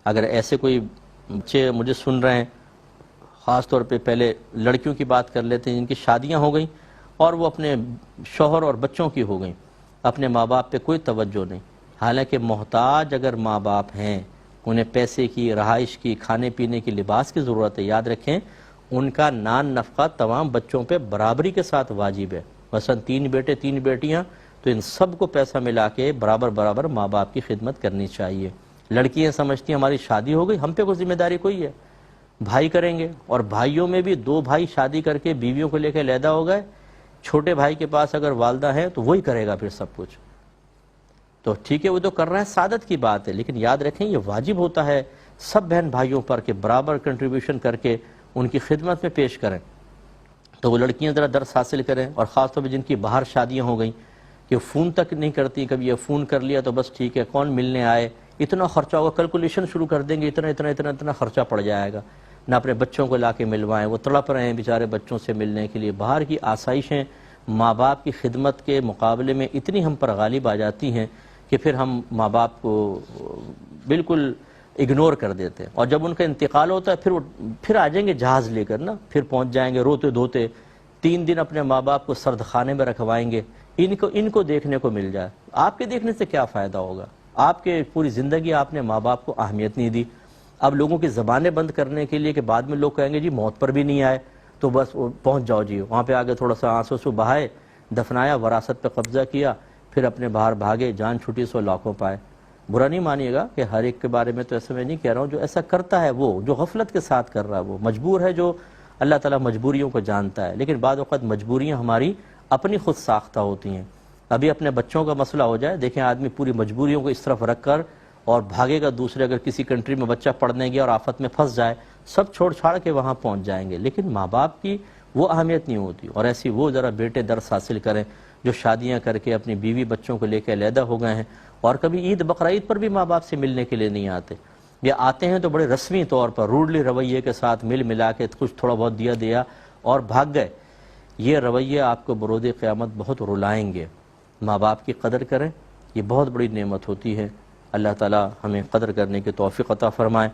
اگر ایسے کوئی بچے مجھے سن رہے ہیں، خاص طور پہ پہلے لڑکیوں کی بات کر لیتے ہیں جن کی شادیاں ہو گئیں اور وہ اپنے شوہر اور بچوں کی ہو گئیں، اپنے ماں باپ پہ کوئی توجہ نہیں، حالانکہ محتاج اگر ماں باپ ہیں، انہیں پیسے کی، رہائش کی، کھانے پینے کی، لباس کی ضرورت ہے، یاد رکھیں ان کا نان نفقہ تمام بچوں پہ برابری کے ساتھ واجب ہے۔ مثلا 3 بیٹے 3 بیٹیاں، تو ان سب کو پیسہ ملا کے برابر برابر ماں باپ کی خدمت کرنی چاہیے۔ لڑکیاں سمجھتی ہیں ہماری شادی ہو گئی، ہم پہ کوئی ذمہ داری کوئی ہے، بھائی کریں گے، اور بھائیوں میں بھی 2 بھائی شادی کر کے بیویوں کو لے کے علیحدہ ہو گئے، چھوٹے بھائی کے پاس اگر والدہ ہے تو وہی کرے گا پھر سب کچھ، تو ٹھیک ہے وہ تو کر رہا ہے، سعادت کی بات ہے، لیکن یاد رکھیں یہ واجب ہوتا ہے سب بہن بھائیوں پر کہ برابر کنٹریبیوشن کر کے ان کی خدمت میں پیش کریں۔ تو وہ لڑکیاں ذرا درس حاصل کریں، اور خاص طور پہ جن کی باہر شادیاں ہو گئیں کہ فون تک نہیں کرتی، کبھی یہ فون کر لیا تو بس ٹھیک ہے کون ملنے آئے، اتنا خرچہ ہوگا، کیلکولیشن شروع کر دیں گے، اتنا خرچہ پڑ جائے گا، نہ اپنے بچوں کو لا کے ملوائیں، وہ تڑپ رہے ہیں بیچارے بچوں سے ملنے کے لیے۔ باہر کی آسائشیں ماں باپ کی خدمت کے مقابلے میں اتنی ہم پر غالب آ جاتی ہیں کہ پھر ہم ماں باپ کو بالکل اگنور کر دیتے ہیں، اور جب ان کا انتقال ہوتا ہے پھر آ جائیں گے جہاز لے کر نا، پھر پہنچ جائیں گے روتے دھوتے، 3 دن اپنے ماں باپ کو سرد خانے میں رکھوائیں گے، ان کو دیکھنے کو مل جائے، آپ کے دیکھنے سے کیا فائدہ ہوگا؟ آپ کے پوری زندگی آپ نے ماں باپ کو اہمیت نہیں دی۔ اب لوگوں کی زبانیں بند کرنے کے لیے کہ بعد میں لوگ کہیں گے جی موت پر بھی نہیں آئے تو بس پہنچ جاؤ جی، وہاں پہ آگے تھوڑا سا آنسو بہائے، دفنایا، وراثت پہ قبضہ کیا، پھر اپنے باہر بھاگے، جان چھٹی سو لاکھوں پائے۔ برا نہیں مانیے گا کہ ہر ایک کے بارے میں تو ایسا میں نہیں کہہ رہا ہوں، جو ایسا کرتا ہے وہ جو غفلت کے ساتھ کر رہا ہے وہ مجبور ہے، جو اللہ تعالیٰ مجبوریوں کو جانتا ہے، لیکن بعض اوقات مجبوریاں ہماری اپنی خود ساختہ ہوتی ہیں۔ ابھی اپنے بچوں کا مسئلہ ہو جائے، دیکھیں آدمی پوری مجبوریوں کو اس طرف رکھ کر اور بھاگے گا دوسرے، اگر کسی کنٹری میں بچہ پڑھنے گیا اور آفت میں پھنس جائے، سب چھوڑ چھاڑ کے وہاں پہنچ جائیں گے، لیکن ماں باپ کی وہ اہمیت نہیں ہوتی۔ اور ایسی وہ ذرا بیٹے درس حاصل کریں جو شادیاں کر کے اپنی بیوی بچوں کو لے کے علیحدہ ہو گئے ہیں، اور کبھی عید بقرعید پر بھی ماں باپ سے ملنے کے لیے نہیں آتے، یا آتے ہیں تو بڑے رسمی طور پر روڈلی رویے کے ساتھ مل ملا کے کچھ تھوڑا بہت دیا اور بھاگ گئے۔ یہ رویے آپ کو برود قیامت بہت رلائیں گے۔ ماں باپ کی قدر کریں، یہ بہت بڑی نعمت ہوتی ہے، اللہ تعالی ہمیں قدر کرنے کی توفیق عطا فرمائے۔